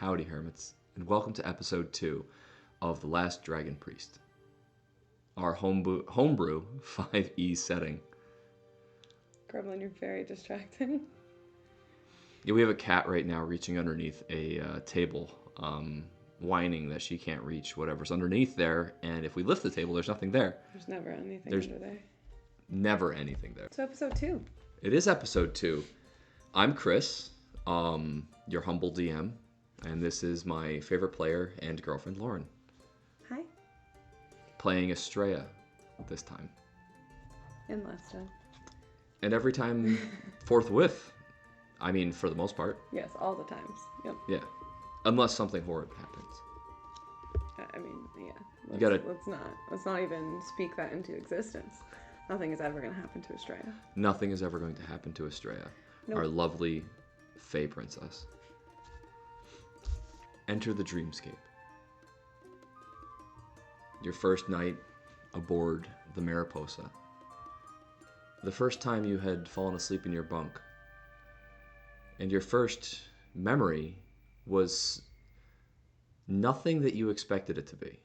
Howdy, Hermits, and welcome to episode 2 of The Last Dragon Priest, our homebrew 5e setting. Gremlin, you're very distracting. Yeah, we have a cat right now reaching underneath a table, whining that she can't reach whatever's underneath there, and if we lift the table, there's nothing there. There's never anything There's under there. Never anything there. So episode 2. It is episode 2. I'm Chris, your humble DM, and this is my favorite player and girlfriend, Lauren. Hi. Playing Estrella this time. And last time. And every time forthwith. I mean, for the most part. Yes, all the times. Yep. Yeah. Unless something horrid happens. I mean, yeah. Let's not even speak that into existence. Nothing is ever going to happen to Estrella. Nothing is ever going to happen to Estrella. Nope. Our lovely Fey princess. Enter the dreamscape. Your first night aboard the Mariposa. The first time you had fallen asleep in your bunk. And your first memory was nothing that you expected it to be.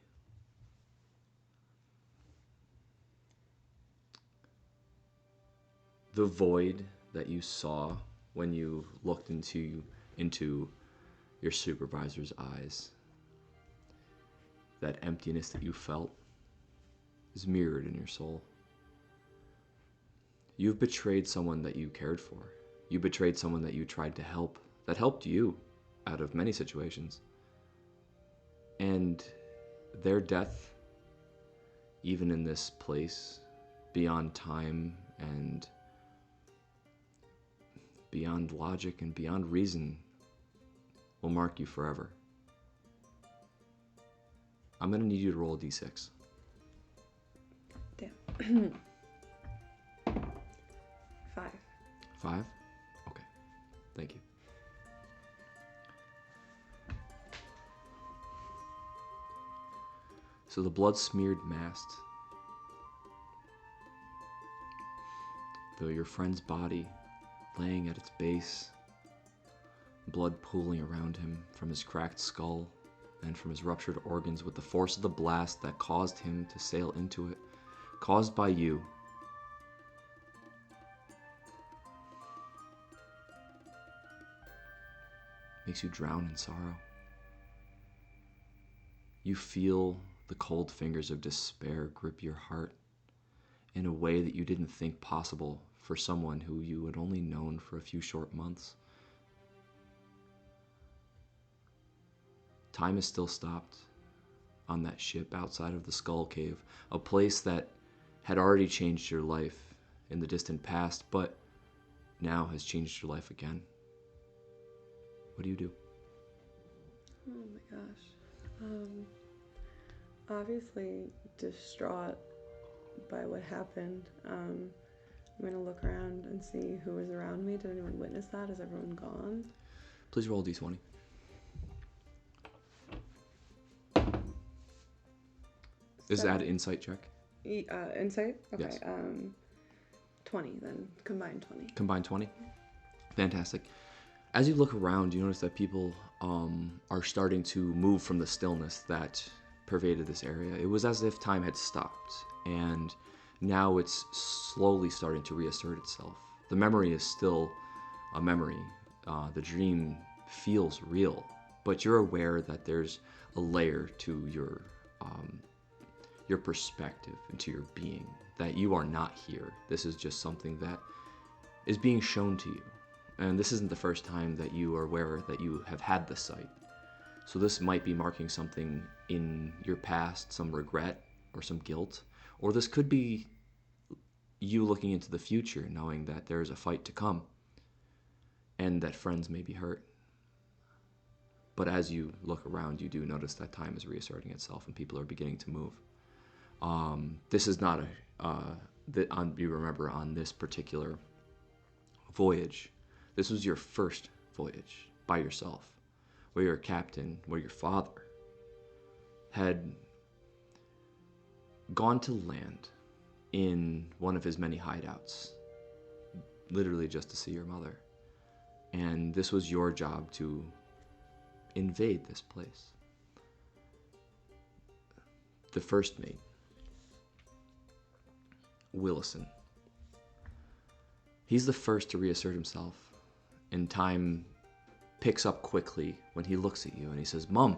The void that you saw when you looked into your supervisor's eyes, that emptiness that you felt, is mirrored in your soul. You've betrayed someone that you cared for. You betrayed someone that you tried to help, that helped you out of many situations. And their death, even in this place, beyond time and beyond logic and beyond reason, will mark you forever. I'm going to need you to roll a d6. Damn. 5. 5? Okay. Thank you. So the blood-smeared mast, though your friend's body laying at its base, blood pooling around him from his cracked skull and from his ruptured organs with the force of the blast that caused him to sail into it, caused by you. Makes you drown in sorrow. You feel the cold fingers of despair grip your heart in a way that you didn't think possible for someone who you had only known for a few short months. Time is still stopped on that ship outside of the Skull Cave, a place that had already changed your life in the distant past, but now has changed your life again. What do you do? Oh my gosh. Obviously distraught by what happened. I'm going to look around and see who was around me. Did anyone witness that? Is everyone gone? Please roll a d20. Is that an insight check? Insight? Okay. Yes. 20 then. Combined 20. Combined 20? Fantastic. As you look around, you notice that people are starting to move from the stillness that pervaded this area. It was as if time had stopped, and now it's slowly starting to reassert itself. The memory is still a memory. The dream feels real, but you're aware that there's a layer to your perspective and to your being, that you are not here. This is just something that is being shown to you. And this isn't the first time that you are aware that you have had this sight. So this might be marking something in your past, some regret or some guilt. Or this could be you looking into the future, knowing that there is a fight to come and that friends may be hurt. But as you look around, you do notice that time is reasserting itself and people are beginning to move. This is not you remember on this particular voyage, this was your first voyage by yourself, where your captain, where your father had gone to land in one of his many hideouts, literally just to see your mother. And this was your job to invade this place. The first mate, Willison. He's the first to reassert himself, and time picks up quickly when he looks at you and he says, "Mum,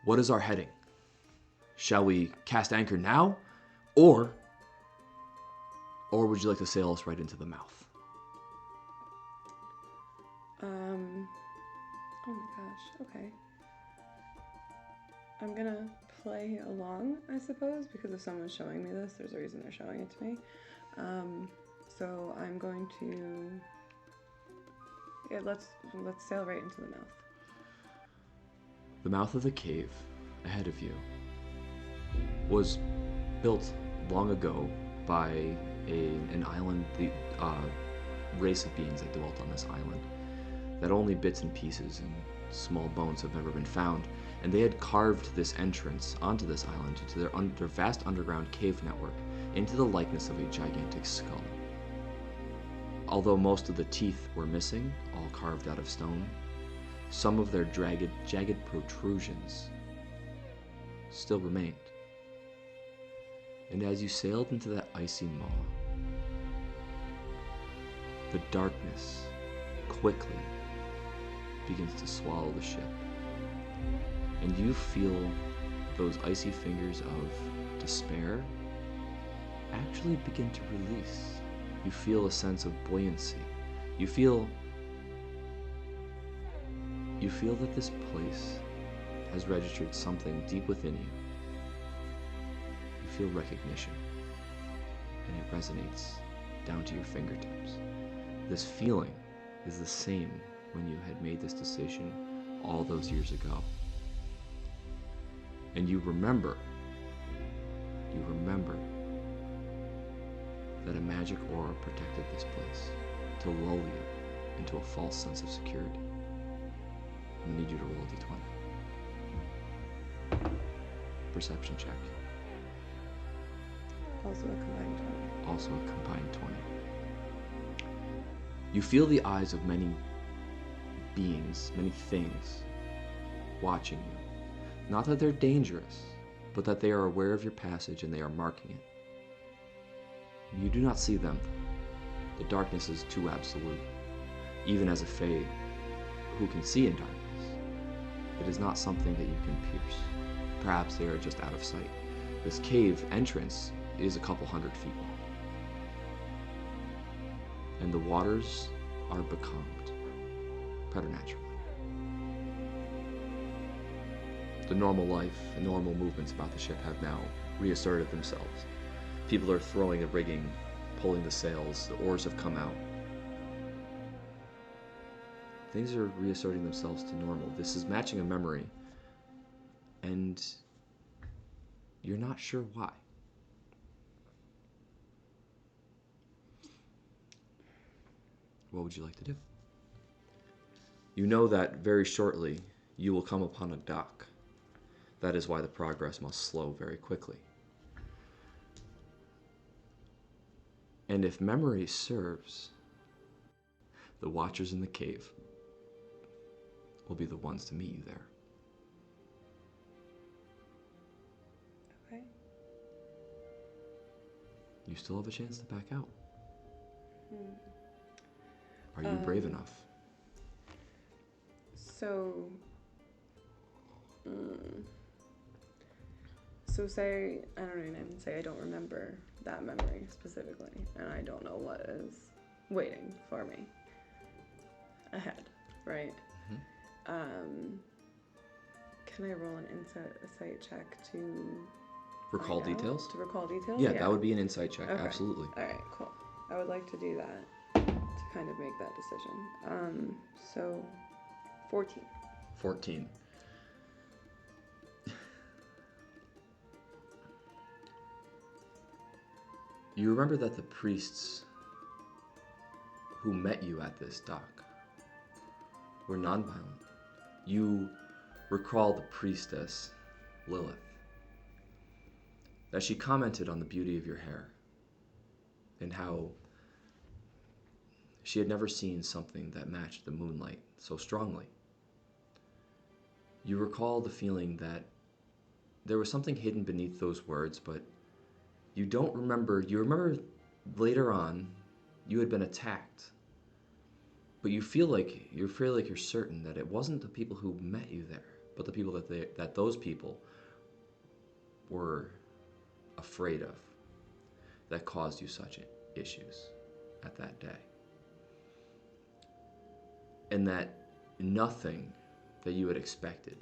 what is our heading? Shall we cast anchor now, or would you like to sail us right into the mouth?" Oh my gosh, okay. I'm gonna play along, I suppose, because if someone's showing me this, there's a reason they're showing it to me. So I'm going to, yeah, let's sail right into the mouth. The mouth of the cave ahead of you was built long ago by an island, the race of beings that dwelt on this island, that only bits and pieces and small bones have never been found, and they had carved this entrance onto this island into their vast underground cave network into the likeness of a gigantic skull. Although most of the teeth were missing, all carved out of stone, some of their jagged protrusions still remained. And as you sailed into that icy maw, the darkness quickly begins to swallow the ship. And you feel those icy fingers of despair actually begin to release. You feel a sense of buoyancy. You feel that this place has registered something deep within you. You feel recognition, and it resonates down to your fingertips. This feeling is the same when you had made this decision all those years ago. And you remember that a magic aura protected this place to lull you into a false sense of security. I need you to roll a d20. Perception check. Also a combined 20. Also a combined 20. You feel the eyes of many beings, many things, watching you. Not that they're dangerous, but that they are aware of your passage and they are marking it. You do not see them. The darkness is too absolute. Even as a fae who can see in darkness, it is not something that you can pierce. Perhaps they are just out of sight. This cave entrance is a couple hundred feet long. And the waters are becalmed preternaturally. The normal life and normal movements about the ship have now reasserted themselves. People are throwing the rigging, pulling the sails, the oars have come out. Things are reasserting themselves to normal. This is matching a memory, and you're not sure why. What would you like to do? You know that very shortly you will come upon a dock. That is why the progress must slow very quickly. And if memory serves, the watchers in the cave will be the ones to meet you there. Okay. You still have a chance to back out. Are you brave enough? So say, I don't even say I don't remember that memory specifically, and I don't know what is waiting for me ahead, right? Mm-hmm. Can I roll an insight check to Recall details? To recall details? Yeah, that would be an insight check, okay. Absolutely. All right, cool. I would like to do that to kind of make that decision. So 14. 14. You remember that the priests who met you at this dock were nonviolent. You recall the priestess, Lilith, that she commented on the beauty of your hair and how she had never seen something that matched the moonlight so strongly. You recall the feeling that there was something hidden beneath those words, but you don't remember. You remember later on you had been attacked, but you feel like you're certain that it wasn't the people who met you there, but the people that those people were afraid of that caused you such issues at that day. And that nothing that you had expected,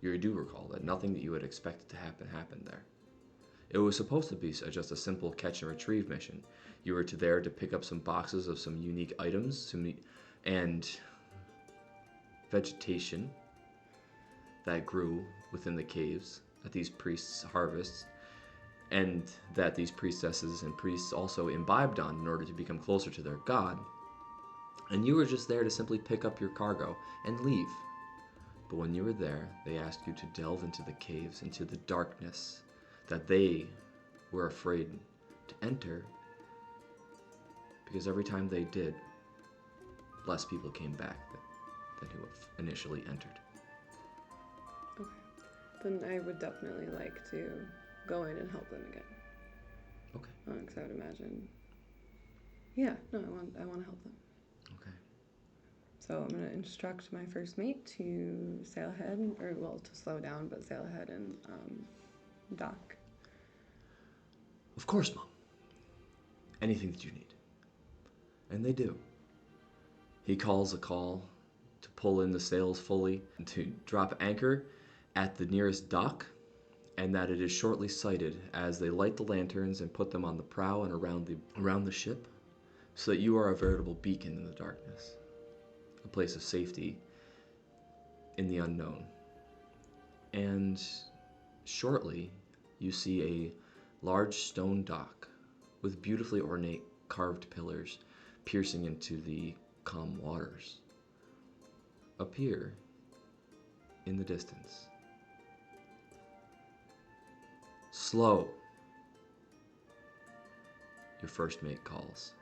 you do recall that nothing that you had expected to happen happened there. It was supposed to be just a simple catch and retrieve mission. You were there to pick up some boxes of some unique items and vegetation that grew within the caves at these priests' harvests, and that these priestesses and priests also imbibed on in order to become closer to their god. And you were just there to simply pick up your cargo and leave. But when you were there, they asked you to delve into the caves, into the darkness that they were afraid to enter, because every time they did, less people came back than who initially entered. Okay. Then I would definitely like to go in and help them again. Okay. Because I would imagine, yeah, no, I want to help them. Okay. So I'm going to instruct my first mate to sail ahead, to slow down, but sail ahead and dock. Of course, Mom. Anything that you need. And they do. He calls a call to pull in the sails fully, and to drop anchor at the nearest dock, and that it is shortly sighted as they light the lanterns and put them on the prow and around the ship, so that you are a veritable beacon in the darkness, a place of safety in the unknown. And shortly, you see a large stone dock with beautifully ornate carved pillars piercing into the calm waters appear in the distance. Slow, your first mate calls.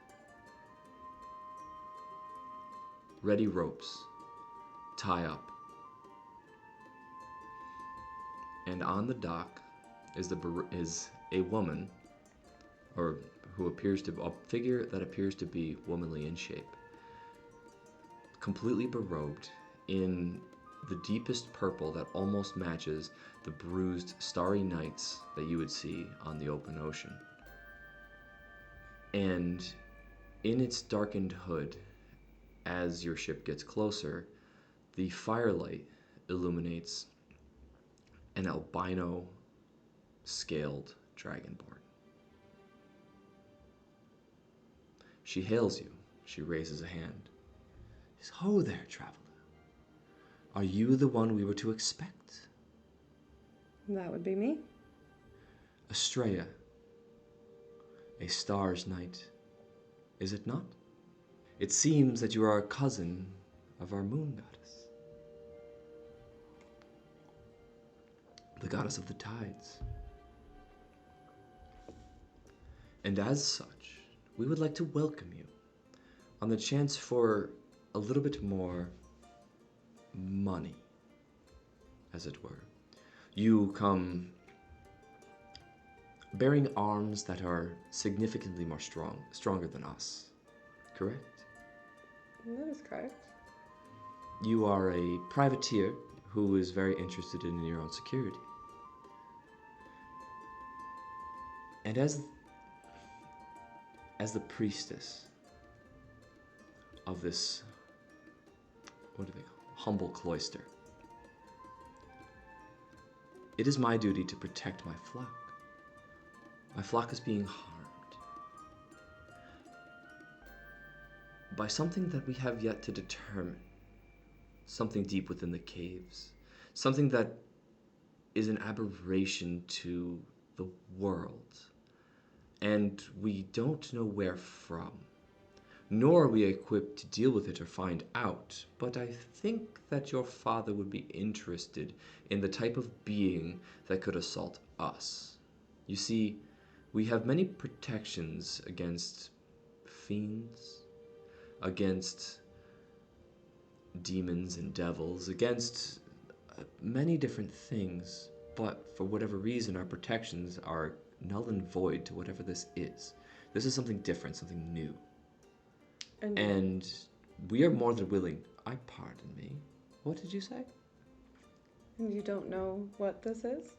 Ready ropes, tie up. And on the dock is a woman, or a figure that appears to be womanly in shape, completely berobed in the deepest purple that almost matches the bruised starry nights that you would see on the open ocean. And in its darkened hood, as your ship gets closer, the firelight illuminates an albino scaled dragonborn. She hails you. She raises a hand. She says, "Ho there, traveler. Are you the one we were to expect?" That would be me. Estrella, a star's night, is it not? It seems that you are a cousin of our moon goddess, the goddess of the tides. And as such, we would like to welcome you on the chance for a little bit more money, as it were. You come bearing arms that are significantly more stronger than us, correct? That is correct. You are a privateer who is very interested in your own security. And as the priestess of this, what do they call it? Humble cloister, it is my duty to protect my flock. My flock is being harmed by something that we have yet to determine, something deep within the caves, something that is an aberration to the world, and we don't know where from, nor are we equipped to deal with it or find out. But I think that your father would be interested in the type of being that could assault us. You see, we have many protections against fiends, against demons and devils, against many different things, but for whatever reason, our protections are null and void to whatever this is. This is something different, something new. And we are more than willing. Pardon me. What did you say? And you don't know what this is?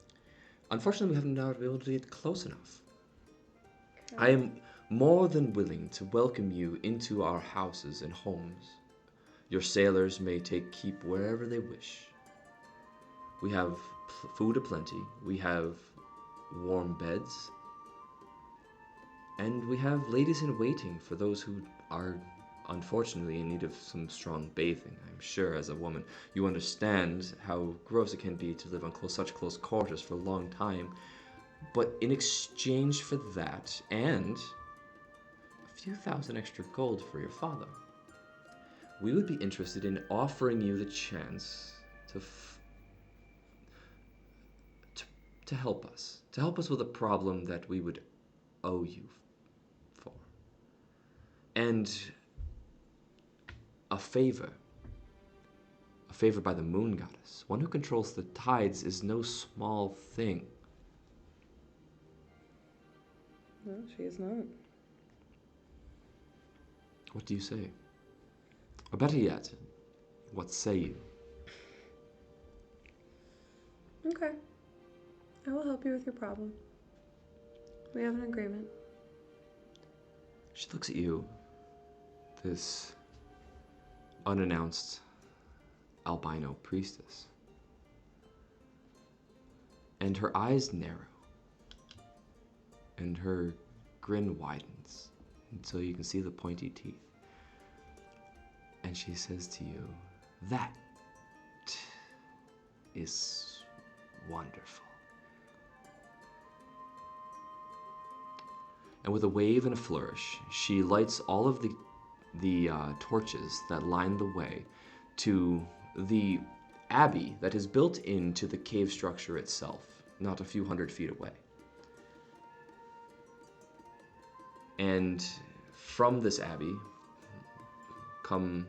Unfortunately, we haven't been able to get close enough. Okay. I am more than willing to welcome you into our houses and homes. Your sailors may take keep wherever they wish. We have food aplenty. We have warm beds. And we have ladies in waiting for those who are unfortunately in need of some strong bathing. I'm sure as a woman you understand how gross it can be to live on such close quarters for a long time. But in exchange for that and a few thousand extra gold for your father, we would be interested in offering you the chance to help us with a problem that we would owe you for. And a favor by the moon goddess, one who controls the tides, is no small thing. No, she is not. What do you say? Or better yet, what say you? Okay. I will help you with your problem. We have an agreement. She looks at you, this unannounced albino priestess, and her eyes narrow, and her grin widens until you can see the pointy teeth. And she says to you, "That is wonderful." And with a wave and a flourish, she lights all of the torches that line the way to the abbey that is built into the cave structure itself, not a few hundred feet away. And from this abbey come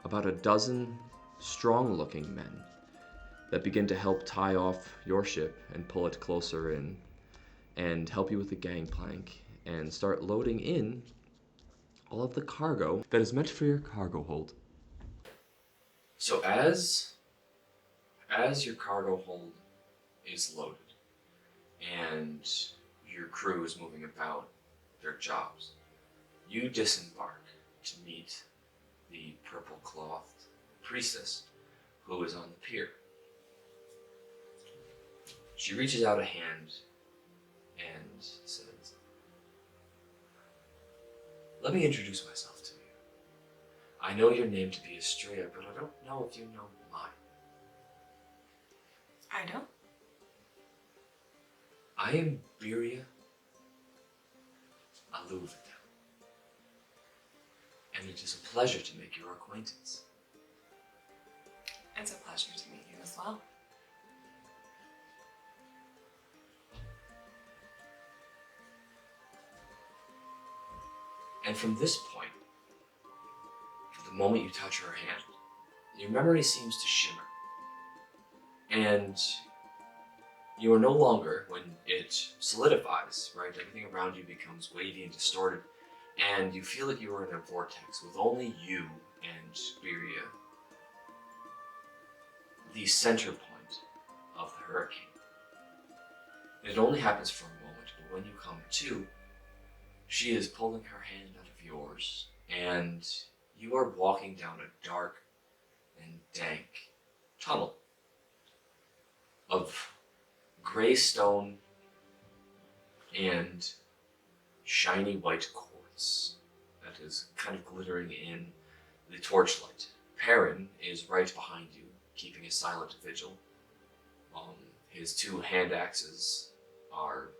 about a dozen strong-looking men that begin to help tie off your ship and pull it closer in and help you with the gangplank and start loading in all of the cargo that is meant for your cargo hold. So as your cargo hold is loaded and your crew is moving about their jobs, you disembark to meet the purple-clothed priestess who is on the pier. She reaches out a hand and says, "Let me introduce myself to you. I know your name to be Estrella, but I don't know if you know mine." I don't. I am Biria Aluvita, and it is a pleasure to make your acquaintance. It's a pleasure to meet you as well. And from this point, the moment you touch her hand, your memory seems to shimmer. And you are no longer, when it solidifies, right, everything around you becomes wavy and distorted, and you feel like you are in a vortex with only you and Biria, the center point of the hurricane. And it only happens for a moment, but when you come to, she is pulling her hand out of yours, and you are walking down a dark and dank tunnel of gray stone and shiny white quartz that is kind of glittering in the torchlight. Perrin is right behind you, keeping a silent vigil. His two hand axes are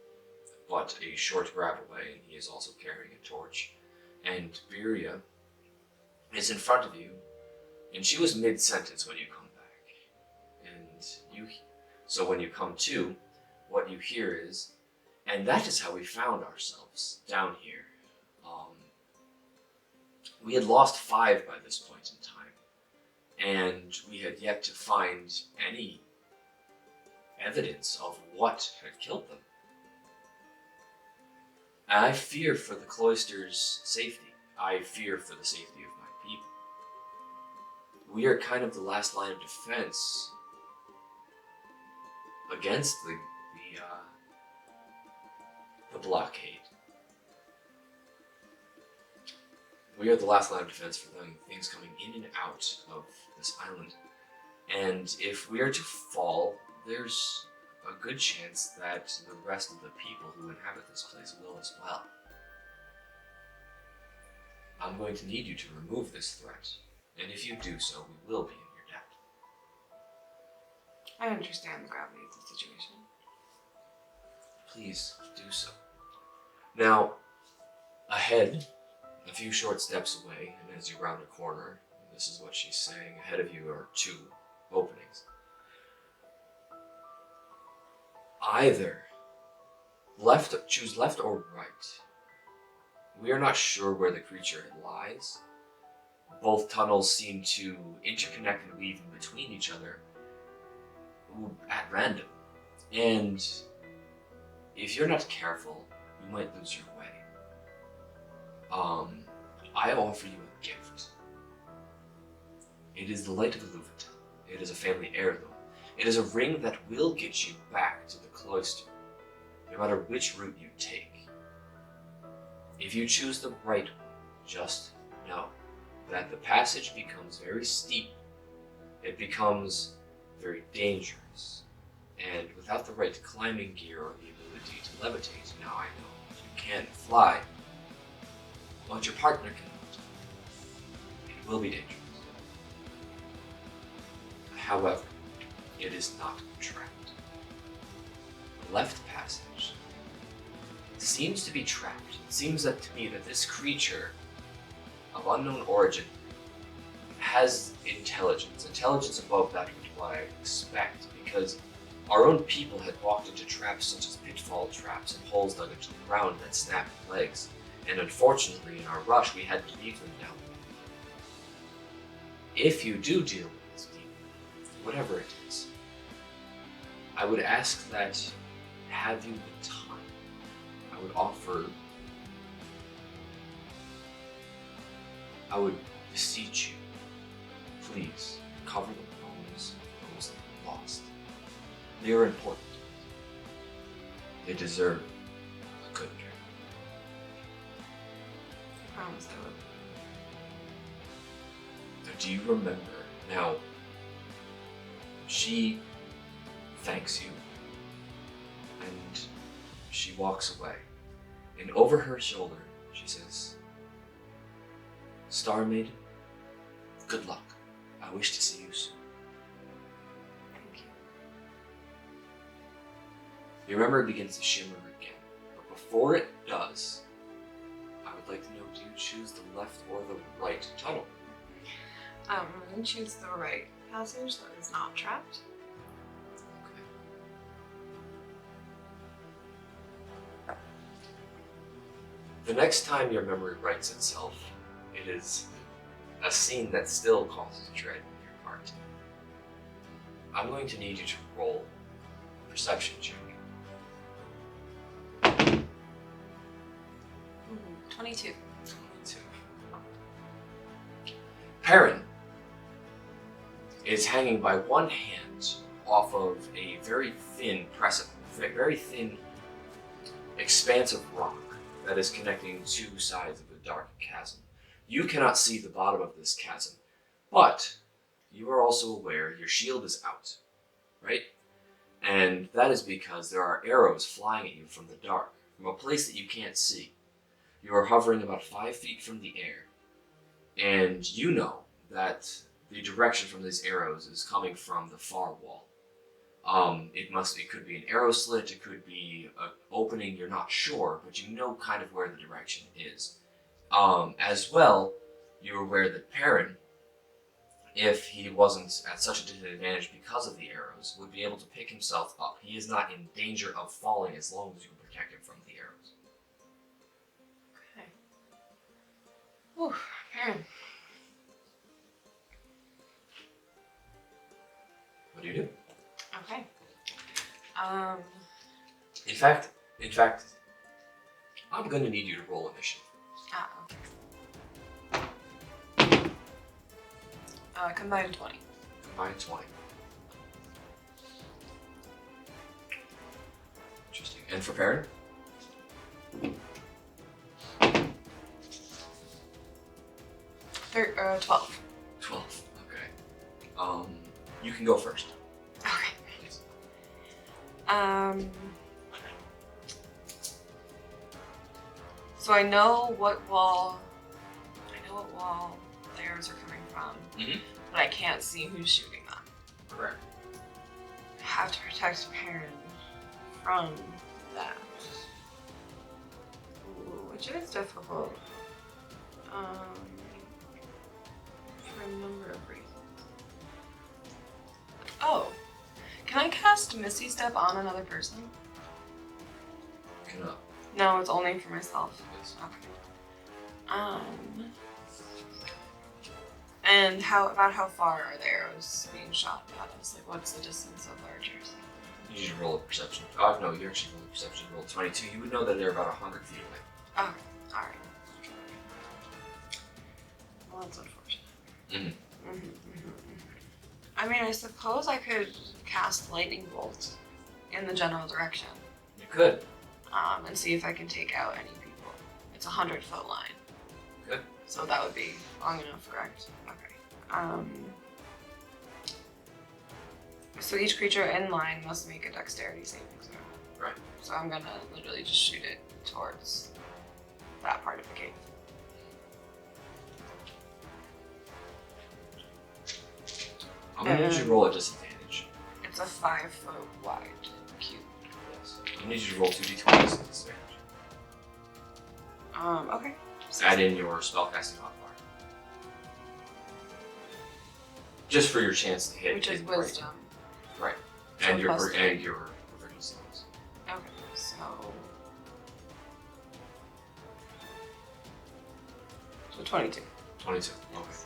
but a short grab away, and he is also carrying a torch. And Biria is in front of you, and she was mid-sentence when you come back. So when you come to, what you hear is, "And that is how we found ourselves down here. We had lost 5 by this point in time, and we had yet to find any evidence of what had killed them. I fear for the cloister's safety. I fear for the safety of my people. We are kind of the last line of defense against the blockade. We are the last line of defense for them, things coming in and out of this island. And if we are to fall, there's a good chance that the rest of the people who inhabit this place will as well. I'm going to need you to remove this threat, and if you do so, we will be in your debt. I understand the gravity of the situation. Please do so. Now, ahead, a few short steps away, and as you round a corner, this is what she's saying, ahead of you are two openings. Either choose left or right. We are not sure where the creature lies. Both tunnels seem to interconnect and weave in between each other at random. And if you're not careful, you might lose your way. I offer you a gift. It is the light of Illuviton. It is a family heirloom. It is a ring that will get you back to the cloister, no matter which route you take. If you choose the right one, just know that the passage becomes very steep. It becomes very dangerous. And without the right climbing gear or the ability to levitate, now I know you can fly, but your partner cannot. It will be dangerous. However, it is not trapped. The left passage seems to be trapped. It seems that to me that this creature of unknown origin has intelligence above that which what I expect, because our own people had walked into traps such as pitfall traps and holes dug into the ground that snapped legs, and unfortunately in our rush we had to leave them down. If you do deal with this demon, whatever it is, I would ask that, have you the time, I would beseech you, please cover the bones of those that were lost. They are important. They deserve a good care. I promise I will. Now, do you remember? Now, she thanks you, and she walks away, and over her shoulder she says, "Star Maiden, good luck. I wish to see you soon." Thank you. You remember it begins to shimmer again, but before it does, I would like to know, do you choose the left or the right tunnel? I'm going to choose the right passage that is not trapped. Okay. The next time your memory writes itself, it is a scene that still causes dread in your heart. I'm going to need you to roll a perception check. 22. 22. Perrin is hanging by one hand off of a very thin precipice, very thin expanse of rock that is connecting two sides of a dark chasm. You cannot see the bottom of this chasm, but you are also aware your shield is out, right? And that is because there are arrows flying at you from the dark, from a place that you can't see. You are hovering about 5 feet from the air, and you know that the direction from these arrows is coming from the far wall. It could be an arrow slit, it could be an opening, you're not sure, but you know kind of where the direction is. As well, you're aware that Perrin, if he wasn't at such a disadvantage because of the arrows, would be able to pick himself up. He is not in danger of falling as long as you can protect him from the arrows. Okay. Whew, Perrin. What do you do? Okay. In fact, I'm gonna need you to roll initiative. Okay. Combined 20. Combined 20. Interesting. And for Perrin? 12. 12. Okay. You can go first. Okay. Please. So I know what wall the arrows are coming from, but I can't see who's shooting them. Correct. I have to protect Perrin from that. Ooh, which is difficult. For a number of reasons. Oh, can I cast Misty Step on another person? Cannot. No, it's only for myself. Yes. Okay. And how far are the arrows being shot at us? Like, what's the distance of archers? You need to roll a perception. Oh, no, you actually rolled a perception. You rolled 22. You would know that they're about 100 feet away. Okay, alright. Well, that's unfortunate. I mean, I suppose I could cast Lightning Bolt in the general direction. You could. And see if I can take out any people. It's a 100-foot line. Good. So that would be long enough, correct? Okay. So each creature in line must make a dexterity saving throw. Right. So I'm gonna literally just shoot it towards that part of the cave. I'm going to need you to roll a disadvantage. It's a 5-foot wide cube. Yes. I need you to roll 2d20 as a disadvantage. Okay. Add in your spellcasting modifier. Just for your chance to hit. Which is wisdom. Right. So And your plus three. proficiency skills. Okay, so 22. 22. Yes. Okay.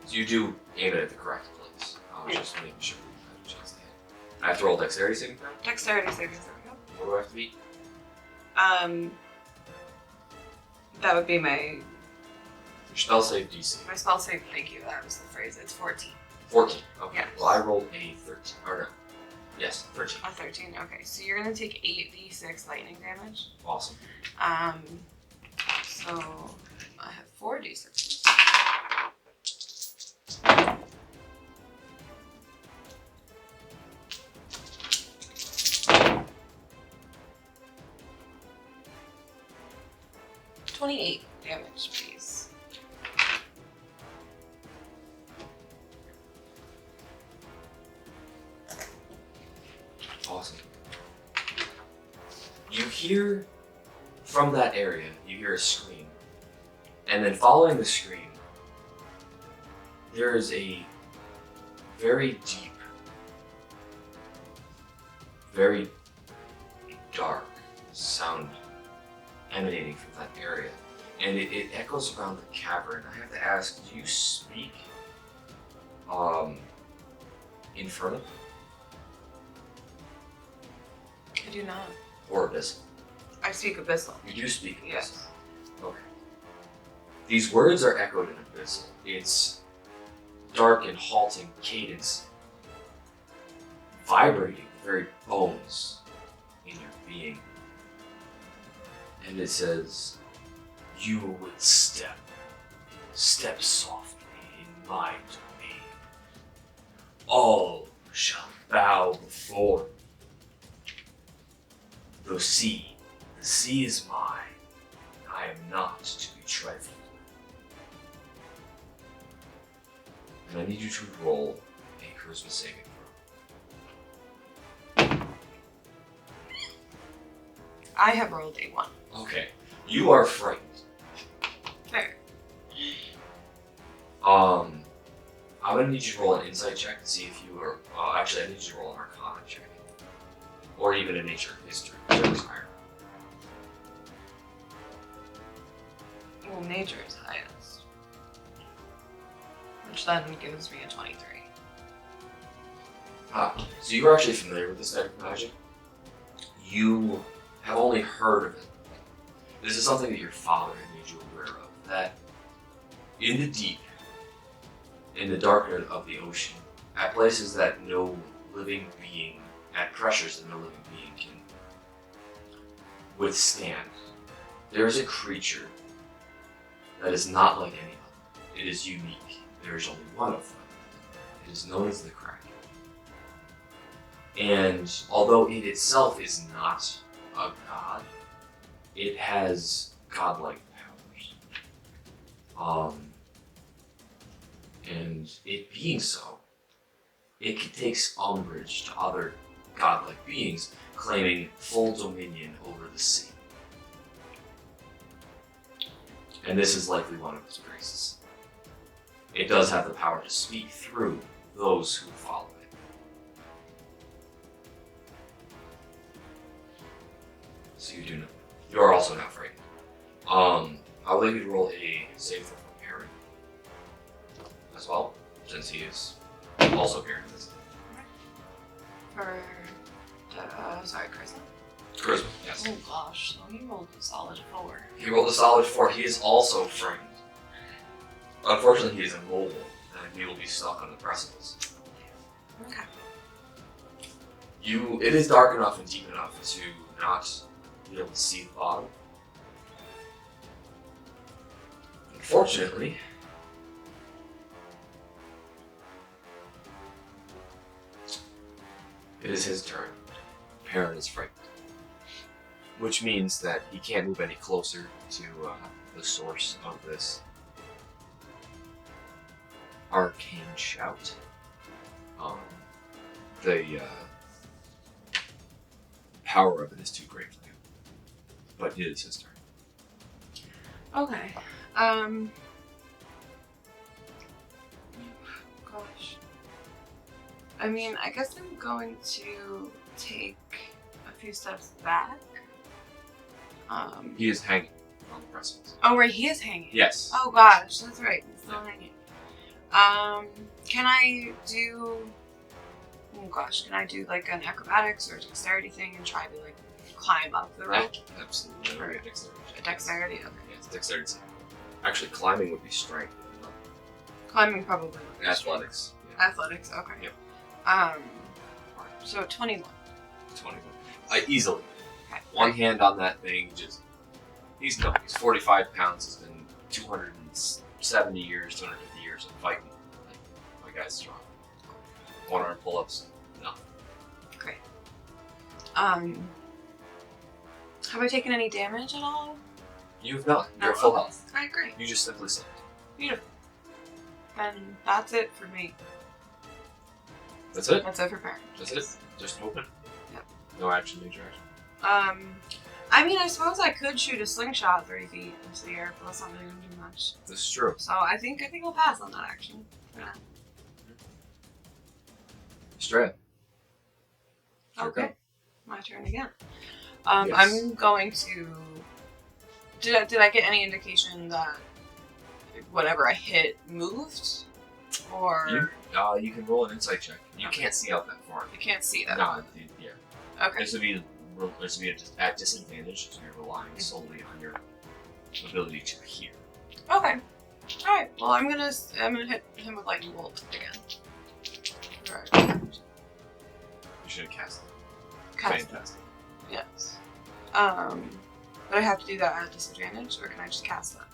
So you do aim it at the correct place. Just making sure you have a chance to hit. I have to roll dexterity saving throw? Dexterity saving throw. What do I have to beat? That would be my Your spell save DC. spell save. Thank you. That was the phrase. It's 14. 14. Okay. Yes. Well, I rolled a 13. Or no. Yes, 13. A 13. Okay, so you're gonna take 8d6 lightning damage. Awesome. So I have 4d6. $28 damage, please. Awesome. You hear from that area, you hear a scream. And then following the scream, there is a very deep, very dark sound emanating from that area. And it echoes around the cavern. I have to ask, do you speak Infernal? I do not. Or Abyssal? I speak Abyssal. You do speak Abyssal? Yes. Okay. These words are echoed in Abyssal. It's dark and halting cadence, vibrating the very bones in your being. And it says, "You will step softly in my domain. All shall bow before me. The sea is mine. I am not to be trifled with. And I need you to roll a charisma saving throw." I have rolled a 1. Okay. You are frightened. Fair. I'm gonna need you to roll an insight check to see if you are. Actually, I need you to roll an arcana check, or even a nature history, whichever's higher. Well, nature is highest. Which then gives me a 23. So you are actually familiar with this type of magic. You have only heard of it. This is something that your father had made you aware of. That in the deep, in the darkness of the ocean, at places that no living being, at pressures that no living being can withstand, there is a creature that is not like any other. It is unique. There is only one of them. It is known as the Kraken. And although it itself is not a god, it has godlike powers. And it being so, it takes umbrage to other godlike beings claiming full dominion over the sea. And this is likely one of its priests. It does have the power to speak through those who follow it. So you do know. You are also not frightened. I would like you to roll a save throw for Aaron as well, since he is also Aaron. For sorry, Charisma. Charisma, yes. Oh gosh, so he rolled a solid 4. He rolled a solid 4. He is also frightened. Unfortunately, he is immobile, and he will be stuck on the precipice. Okay. It is dark enough and deep enough to not be able to see the bottom. Unfortunately, it is his turn. Perrin is frightened. Which means that he can't move any closer to the source of this arcane shout. The power of it is too great for him. But it is his turn. Okay. Gosh. I mean, I guess I'm going to take a few steps back. He is hanging on the precipice. Oh, right, he is hanging. Yes. Oh gosh, that's right. He's still hanging. Can I do? Oh gosh, can I do like an acrobatics or dexterity thing and try to like climb up the rope? Absolutely. Or Dexterity. Dexterity. Okay. Yes, dexterity. Actually, climbing would be strength. Climbing probably. Would be Athletics. Yeah. Athletics. Okay. Yep. So 21. 21. Easily. Okay. One hand on that thing, he's 45 pounds, has been 270 years, 250 years of fighting. Like, my guy's strong. One arm pull-ups, no. Great. Have I taken any damage at all? You've not. You're No. full health. Alright, great. You just simply slept. Beautiful. Then that's it for me. That's it? That's it for parents. That's it? Just movement? Yep. No action, major action? I mean, I suppose I could shoot a slingshot 30 feet into the air, but that's not really going to do much. This is true. So I think I'll pass on that action. Yeah. Straight. Okay. My turn again. Yes. I'm going to. Did I get any indication that whatever I hit moved, or You can roll an insight check. You can't see out that far. you can't see that? No, yeah. Okay. This would be at disadvantage, so you're relying solely on your ability to hear. Okay. All right. Well, I'm gonna hit him with lightning bolt again. All right. You should have cast it. Cast. Fantastic. Yes. But I have to do that at disadvantage, or can I just cast that?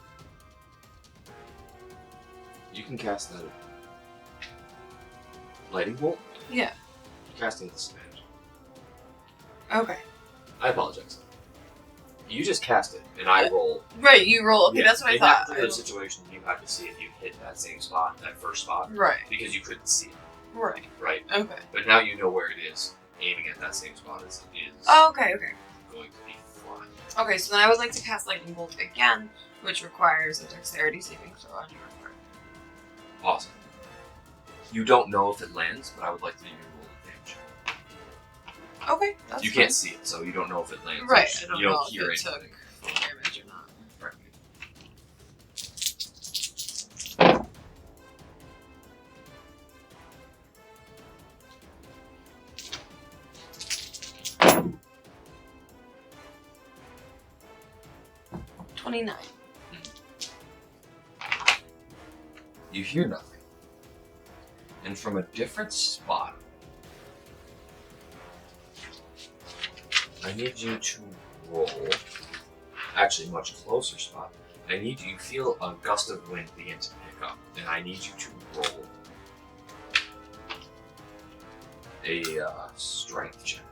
You can cast that. Lightning bolt? Yeah. Cast it at disadvantage. Okay. I apologize. You just cast it, and I roll. Right. You roll. Okay, Yeah, that's what I in thought. that particular situation, you have to see if you hit that same spot, that first spot, Right. because you couldn't see it, Right. right? Okay. But now you know where it is. Aiming at that same spot is Oh, okay. Okay. going to be fine. Okay. So then I would like to cast lightning bolt again, which requires a dexterity saving throw on your part. Awesome. You don't know if it lands, but I would like to do your roll of damage. Okay. That's You fine. can't see it, so you don't know if it lands. Right. You I don't don't know hear if it anything. took full damage or not. 29. You hear nothing. And from a different spot, I need you to roll, actually a much closer spot. I need you feel a gust of wind begin to pick up, and I need you to roll a strength check.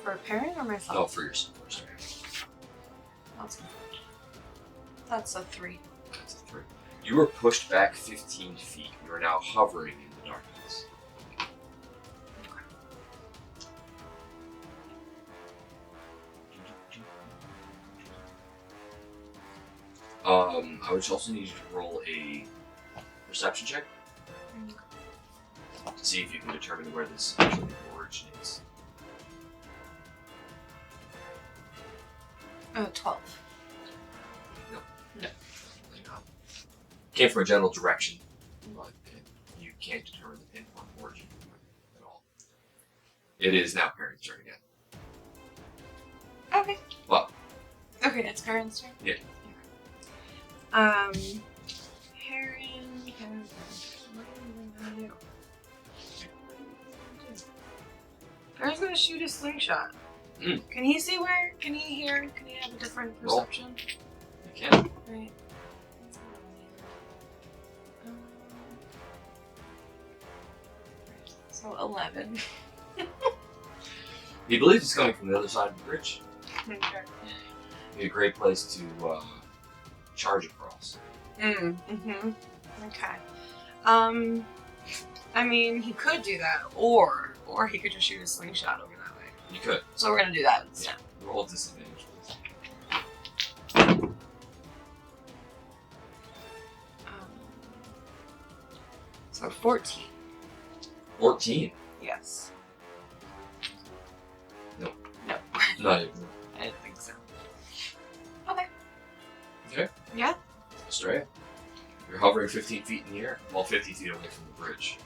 For a parent or myself? No, for yourself. That's a 3. That's a 3. You were pushed back 15 feet. You are now hovering in the darkness. I would also need you to roll a perception check to see if you can determine where this actually originates. 12. No. Came from a general direction, but you can't determine the pinpoint origin at all. It is now Perrin's turn again. Okay. Well. Okay, it's Perrin's turn? Yeah. Perrin, Perrin's gonna shoot a slingshot. Can he see where? Can he hear? Can he have a different perception? You can. Right. So 11. He believes it's coming from the other side of the bridge. Okay. It'd be a great place to charge across. Okay. I mean, he could do that, or he could just shoot a slingshot over that way. You could. So we're gonna do that instead. Roll disadvantage, please. So 14. 14. Yes. No. No. Not even. I didn't think so. Okay. Okay. Yeah. Straight. You're hovering 15 feet in the air, well, 50 feet away from the bridge.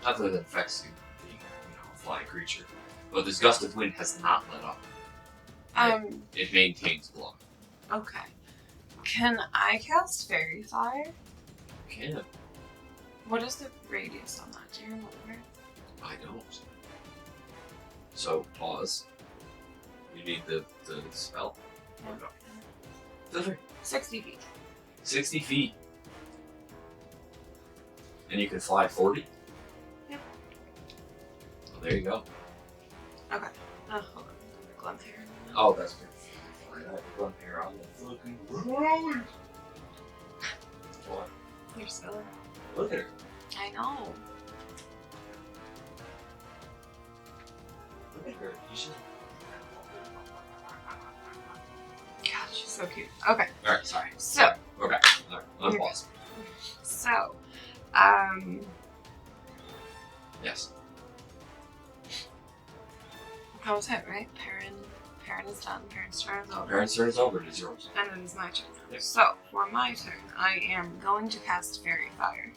Not that it affects you being, a flying creature, but this gust of wind has not let up. It maintains blowing. Okay. Can I cast Fairy Fire? You can. What is the radius on that? Do you remember? I don't. So, pause. You need the spell. Okay. 60 feet. 60 feet. And you can fly 40? Yeah. Well, there you go. Okay. Oh, hold on. The glove here. Oh, that's good. Run here on the fucking road. What? You're silly. Look at her. I know. Look at her. You should. God, she's so cute. Okay. Alright, sorry. So. Okay. Alright. Unpause. So. Yes. That was it, right? Perrin is done. Perrin's turn is over. Parents' turn is over. It is yours. And then it's my turn. Yep. So, for my turn, I am going to cast Fairy Fire.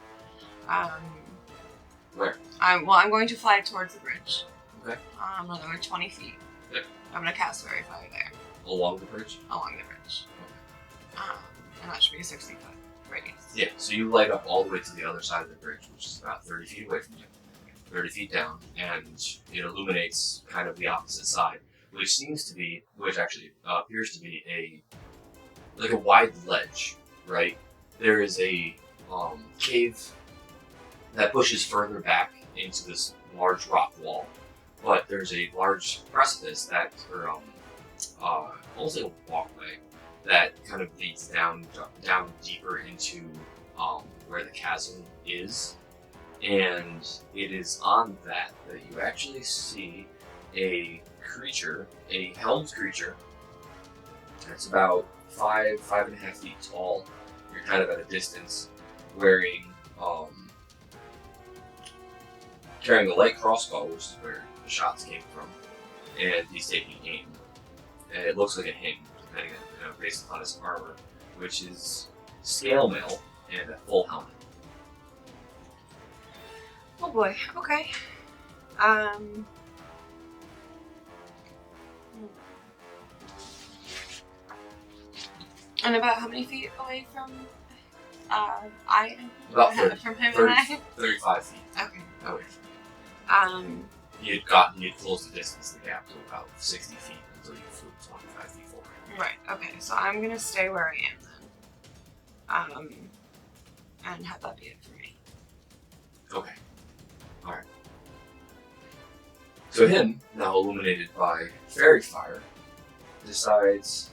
Where? I'm going to fly towards the bridge. Okay. Another 20 feet. Yep. I'm going to cast Fairy Fire there, Along the bridge? along the bridge. And that should be a 60-foot radius. Yeah, so you light up all the way to the other side of the bridge, which is about 30 feet away from you. 30 feet down, and it illuminates kind of the opposite side, which actually appears to be a wide ledge, right? There is a cave that pushes further back into this large rock wall, but there's a large precipice almost like a walkway that kind of leads down deeper into where the chasm is. And it is on that you actually see a creature, a helmed creature, that's about 5.5 feet tall. You're kind of at a distance, wearing, carrying a light crossbow, which is where the shots came from, and he's taking aim. And it looks like a him, depending on, based upon his armor, which is scale mail and a full helmet. Oh boy, okay. And about how many feet away from I am? About 30, from him 30, and I? 35 feet Okay. away from you. He had closed the distance, the gap, to about 60 feet until you flew 25 feet forward. Right, okay, so I'm gonna stay where I am then. And have that be it for me. Okay. Alright. So him, now illuminated by fairy fire, decides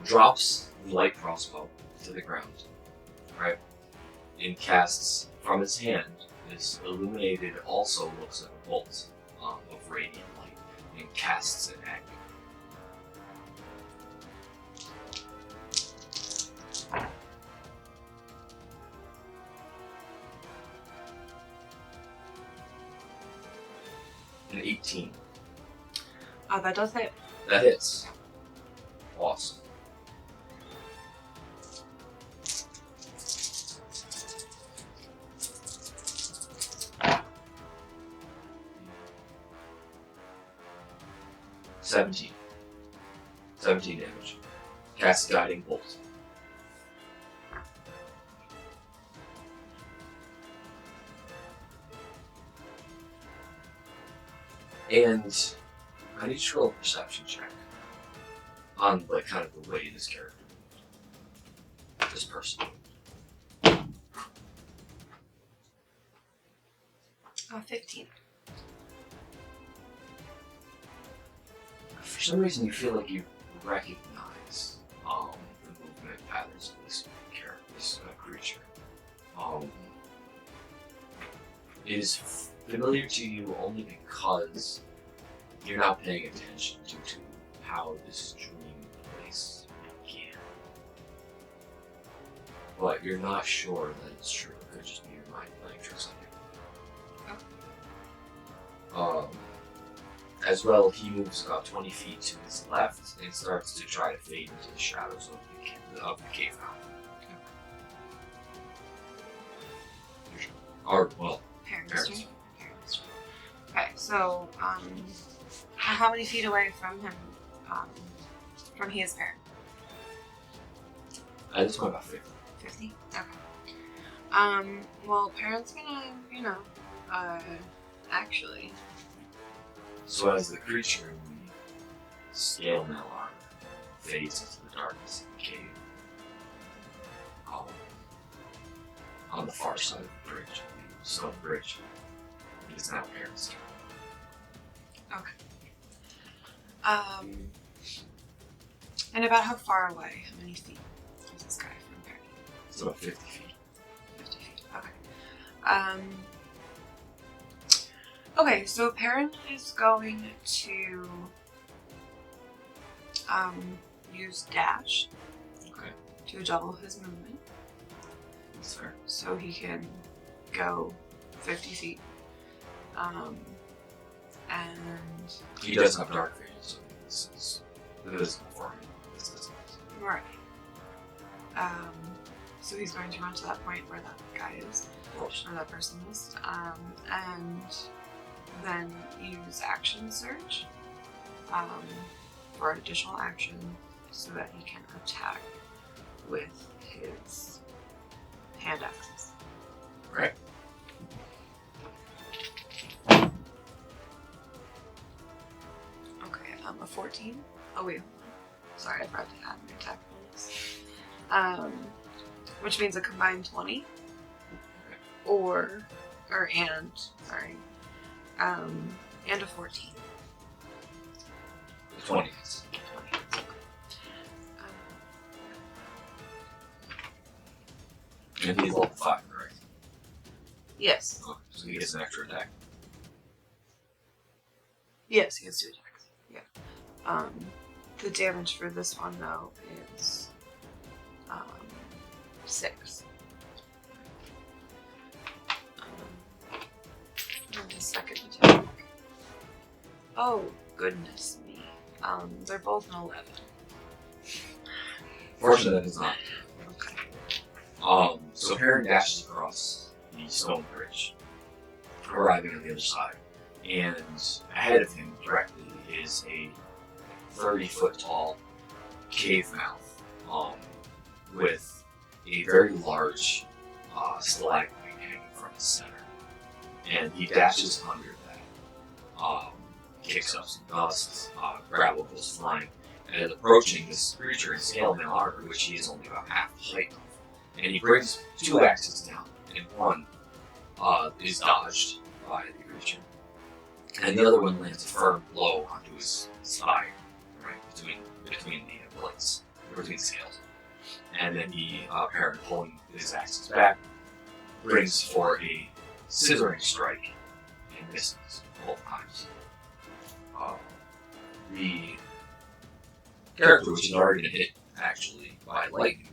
drops the light crossbow to the ground, right? And casts from his hand this illuminated, also looks like a bolt of radiant light, and casts it at you. An 18. That does hit. That hits. Awesome. $17 damage. Cast Guiding Bolt. And I need to roll a perception check on like kind of the way this character moved. This person. 15. For some reason, you feel like you recognize the movement patterns of this character, this creature. It is familiar to you only because you're not paying attention due to how this dream place began. But you're not sure that it's true. It could just be your mind playing tricks on you. As well, he moves about 20 feet to his left and starts to try to fade into the shadows of the cave mouth. Or, well, Parents. Okay, so, how many feet away from him, from his parent? At this point, about 50. 50? Okay. Well, parent's gonna, actually. So as the creature in the scale mail armor fades into the darkness of the cave, on the far side of the bridge, the stone bridge, it is now parent's turn. Okay. And about how far away? How many feet is this guy from parent? It's about 50 feet. 50 feet. Okay. Okay, so parent is going to use dash to double his movement. That's fair. So he can go 50 feet. And He does have dark vision, so this is visible for him. This is right. So he's going to run to that point where that guy is, or that person is, and then use action surge for an additional action so that he can attack with his hand axes. right. Okay, a 14. Oh wait, hold on. Sorry, I forgot to add an attack bonus. Which means a combined 20. And a 14. 20. 20. And he's level 5, right? Yes. Okay, so he gets an extra attack. Yes, he has 2 attacks. Yeah. The damage for this one though is 6. And the second attack. Oh goodness me. They're both an 11. Fortunately, that is not. Okay. So Perrin dashes across the stone bridge, arriving on the other side, and ahead of him directly is a 30-foot tall cave mouth with a very large stalagmite hanging from its center. And he dashes under that, kicks up some dust, gravel goes flying, and is approaching this creature in scale mail armor, which he is only about half the height of. And he brings 2 axes down, and one is dodged by the creature, and the other one lands a firm blow onto his spine, right between the blades, between the scales. And then he, Perrin, pulling his axes back, brings for a scissoring strike and misses both times. The character, which is already been hit actually by lightning,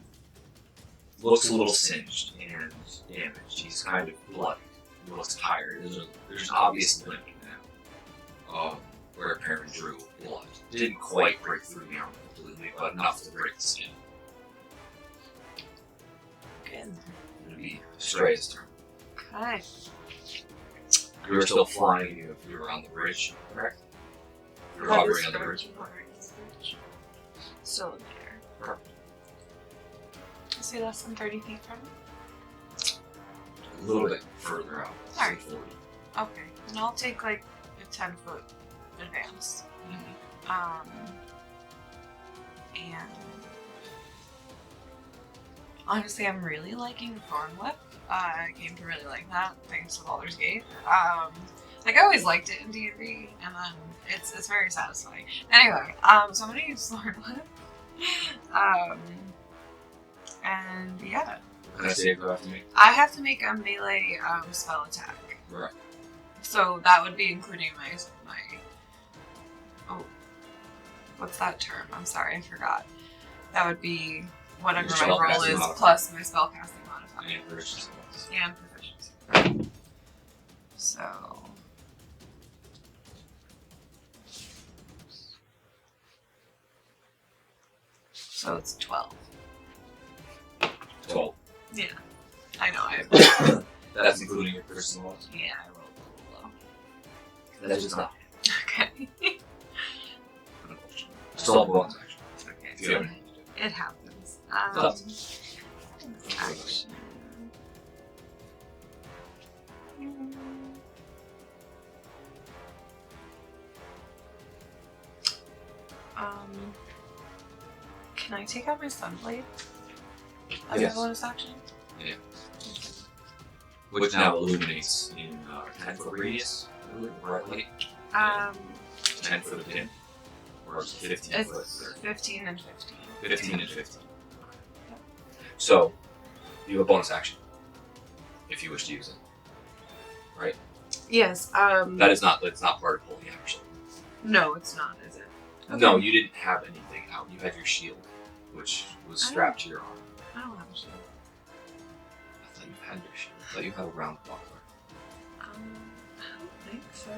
looks a little singed and damaged. He's kind of bloody. He looks tired. There's an obvious limp now, where Perrin drew blood. Didn't quite break through the armor completely, but enough to break the skin. Good. It'll be Streya's turn. Okay. You were still flying. You were on the bridge, correct? You were hovering on the bridge. Still in the air. Perfect. Is he less than 30 feet from me? A little bit further out. Alright. 40. Okay. And I'll take like a 10-foot advance. And honestly, I'm really liking Thorn Whip. I came to really like that thanks to Baldur's Gate. Like I always liked it in D&D, and then it's very satisfying. Anyway, so I'm gonna use Thorn Whip. And yeah. And I save have to make. I have to make a melee spell attack. Right. So that would be including my oh, what's that term? I'm sorry, I forgot. That would be whatever my roll is plus my spellcasting modifier. And proficiency. And proficiency. So it's 12. 12. Yeah. I know. That's including your personal ones? Yeah, I rolled a little low. That's just not. Okay. Still have bonus action. Okay. If you have It happens. Action. Can I take out my Sunblade as a bonus action? Yeah. Which now illuminates in 10-foot radius, right? 10 foot of dim? Or is it 15 foot? It's 15 and 15. 15 and 15. So, you have a bonus action, if you wish to use it. Right? Yes. That's not part of holding out your sword. No, it's not, is it? Okay. No, you didn't have anything out. You had your shield, which was strapped to your arm. I don't have a shield. I thought you had your shield. I thought you had a round buckler. I don't think so.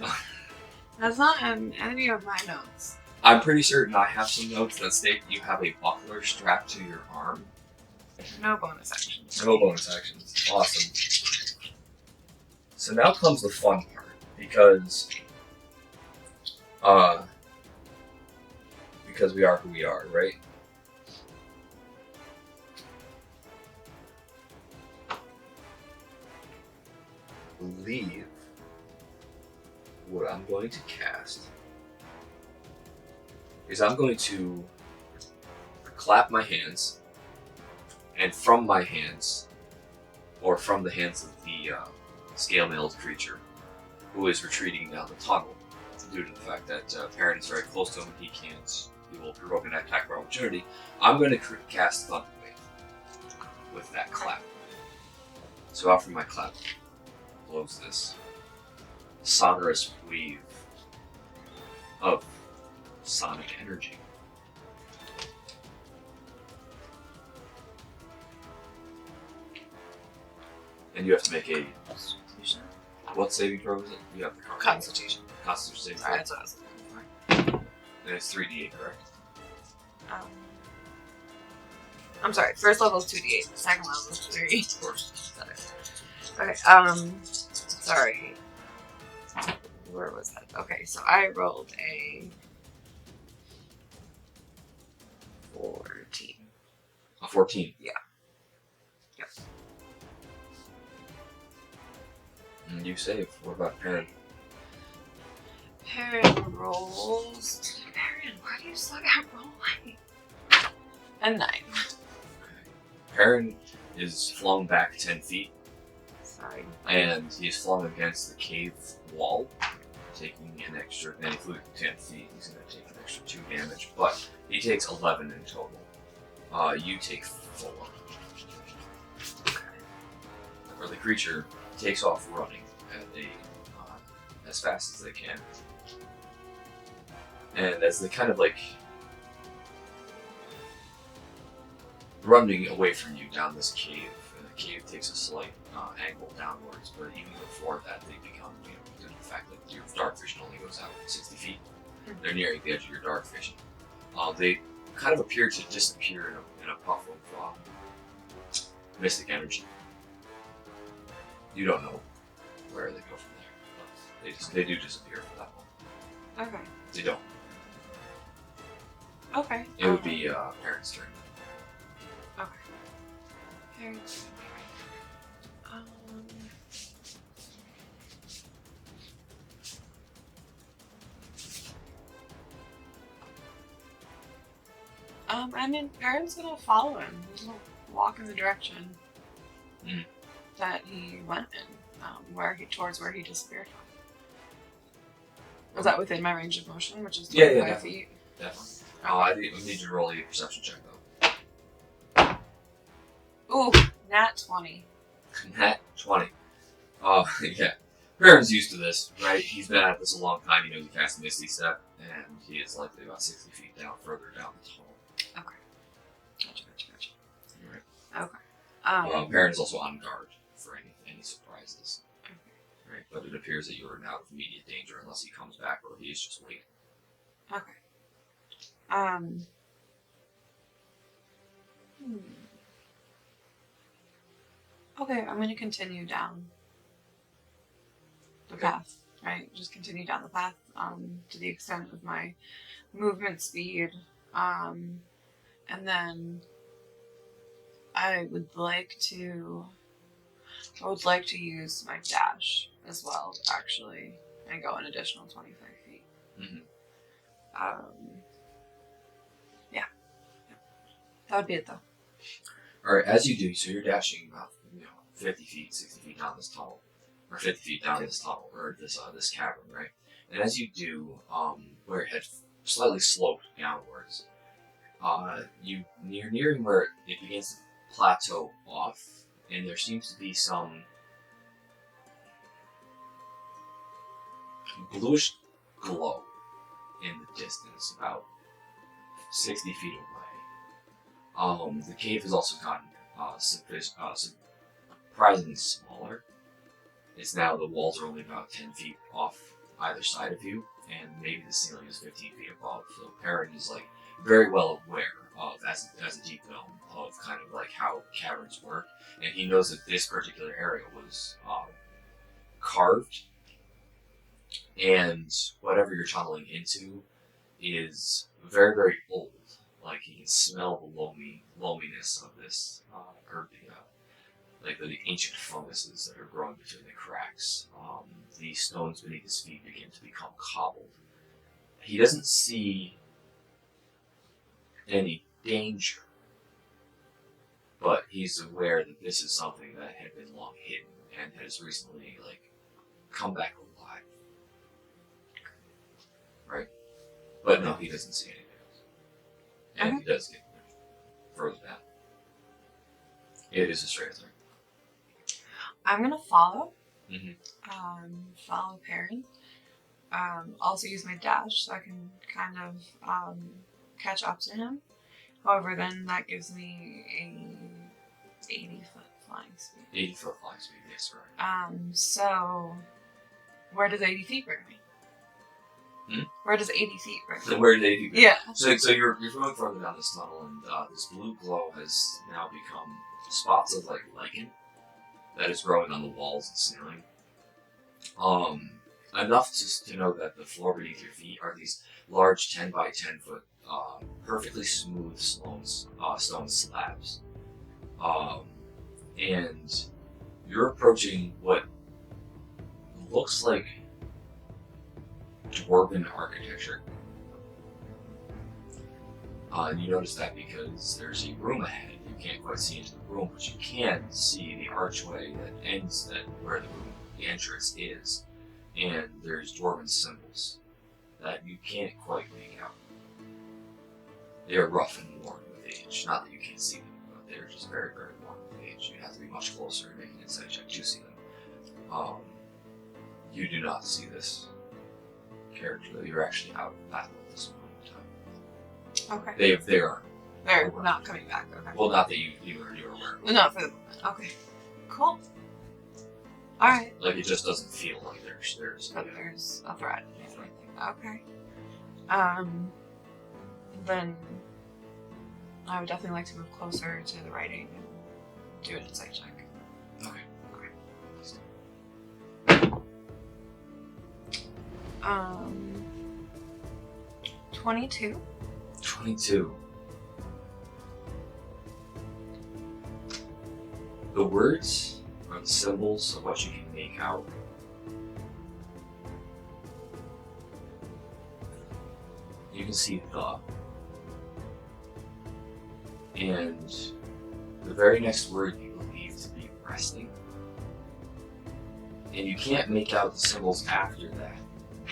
That's not in any of my notes. I'm pretty certain I have some notes that state you have a buckler strapped to your arm. No bonus actions. No bonus actions. Awesome. So now comes the fun part, because we are who we are, right? I believe what I'm going to cast is I'm going to clap my hands, and from my hands, or from the hands of the scale-mailed creature who is retreating down the tunnel due to the fact that Perrin is very close to him and he will provoke an attack for opportunity, I'm going to cast Thunder Wave with that clap. So after my clap blows this sonorous wave of sonic energy. And you have to make a Constitution. what saving throw is it? You have the Constitution. Constitution saving Sorry, throw. that's what I was looking for. And it's 3d8, correct? I'm sorry. First level is 2d8. Second level is 3. Of course. Okay. Sorry. Where was that? Okay, so I rolled a 14. A 14. Yeah. Yep. And you save. What about Perrin? Perrin rolls. Perrin, why do you suck at rolling? A 9. Perrin is flung back 10 feet, Sorry. and he is flung against the cave wall, taking an extra, and he flew 10 feet, he's going to take an extra 2 damage, but he takes 11 in total. You take 4. Or the creature takes off running as fast as they can. And as they kind of like running away from you down this cave, and the cave takes a slight angle downwards, but even before that they become, due to the fact that your dark vision only goes out 60 feet, they're nearing the edge of your dark vision. They kind of appear to disappear in a puff of mystic energy. You don't know where they go from there, but they do disappear for that moment. Okay. They don't. Okay. It would be Perrin's turn. Okay. Perrin's I mean, Perrin's gonna follow him. He's gonna walk in the direction that he went in, towards where he disappeared from. Was that within my range of motion, which is 25 feet? Definitely. Okay. I need you to roll a perception check, though. Ooh, nat 20. Nat 20. Yeah. Perrin's used to this, right? He's been at this a long time. You know, he cast Misty Step, and he is likely about 60 feet down, further down the tunnel. Okay. Gotcha. Right. Okay. Perrin's also on guard for any surprises. Okay. Right? But it appears that you are out of immediate danger unless he comes back or he is just waiting. Okay. Okay, I'm gonna continue down the path, right? Just continue down the path, to the extent of my movement speed. And then I would like to use my dash as well, actually, and go an additional 25 feet. Mm-hmm. Yeah. That would be it, though. Alright, as you do, so you're dashing about 50 feet, 60 feet down this tunnel, or 50 feet down this tunnel, or this cavern, right? And as you do, where it had slightly sloped downwards, you're nearing where it begins to plateau off, and there seems to be some bluish glow in the distance, about 60 feet away. The cave has also gotten surprisingly smaller. It's now, the walls are only about 10 feet off either side of you, and maybe the ceiling is 15 feet above. So Perrin is like very well aware of, as a deep gnome, of kind of like how caverns work, and he knows that this particular area was carved, and whatever you're tunneling into is very, very old. Like, he can smell the loaminess of this the ancient funguses that are growing between the cracks. The stones beneath his feet begin to become cobbled. He doesn't see any danger, but he's aware that this is something that had been long hidden and has recently, come back alive. Right? But no, he doesn't see anything else. And he does get further down. It is a straight line. I'm gonna follow. Mm-hmm. Follow Perrin. Also use my dash so I can kind of catch up to him. However, then that gives me a 80-foot flying speed. 80-foot flying speed, yes, right. So where does 80 feet bring me? Where does 80 feet, right? So where did they do? Yeah. So you're going further down this tunnel, and this blue glow has now become spots of like lichen that is growing on the walls and ceiling. Enough just to know that the floor beneath your feet are these large 10 by 10 foot, perfectly smooth stone slabs. And you're approaching what looks like dwarven architecture. And you notice that because there's a room ahead. You can't quite see into the room, but you can see the archway that ends at where the entrance is. And there's dwarven symbols that you can't quite make out. They're rough and worn with age. Not that you can't see them, but they're just very, very worn with age. You have to be much closer and make an insight check to see them. You do not see this character. You're actually out of battle at this point in time. Okay. They are. They're not coming back. Okay. Well, not that you are aware of. Not for the moment. Okay. Cool. All right. Like, it just doesn't feel like there's But there's a threat. Okay. Then I would definitely like to move closer to the writing and do an insight check. Okay. 22. 22. The words are the symbols of what you can make out. You can see the. And the very next word you believe to be resting. And you can't make out the symbols after that,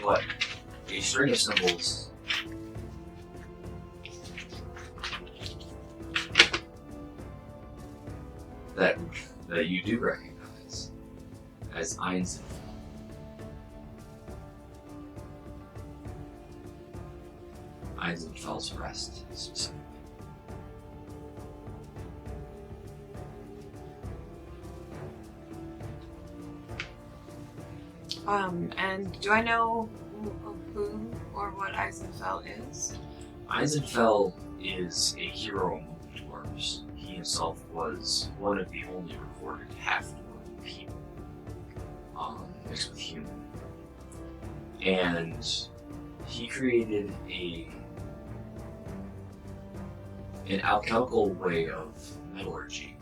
but a string of symbols that you do recognize as Einstein. Einstein's rest, specifically. And do I know who or what Eisenfeld is? Eisenfeld is a hero among the dwarves. He himself was one of the only recorded half-dwarven people, mixed with human. And he created an alchemical way of metallurgy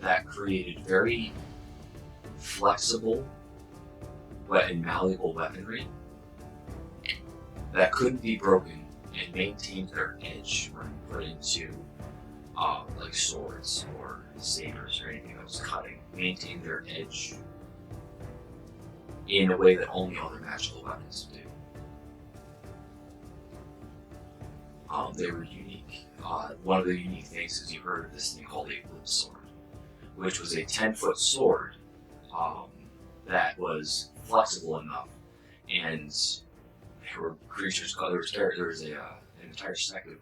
that created very flexible and malleable weaponry that couldn't be broken and maintained their edge when put into like swords or sabers or anything that was cutting. Maintained their edge in a way that only other magical weapons do. They were unique. One of the unique things is you heard of this thing called a blue sword, which was a 10-foot sword that was flexible enough, and there were creatures. There was an entire sect of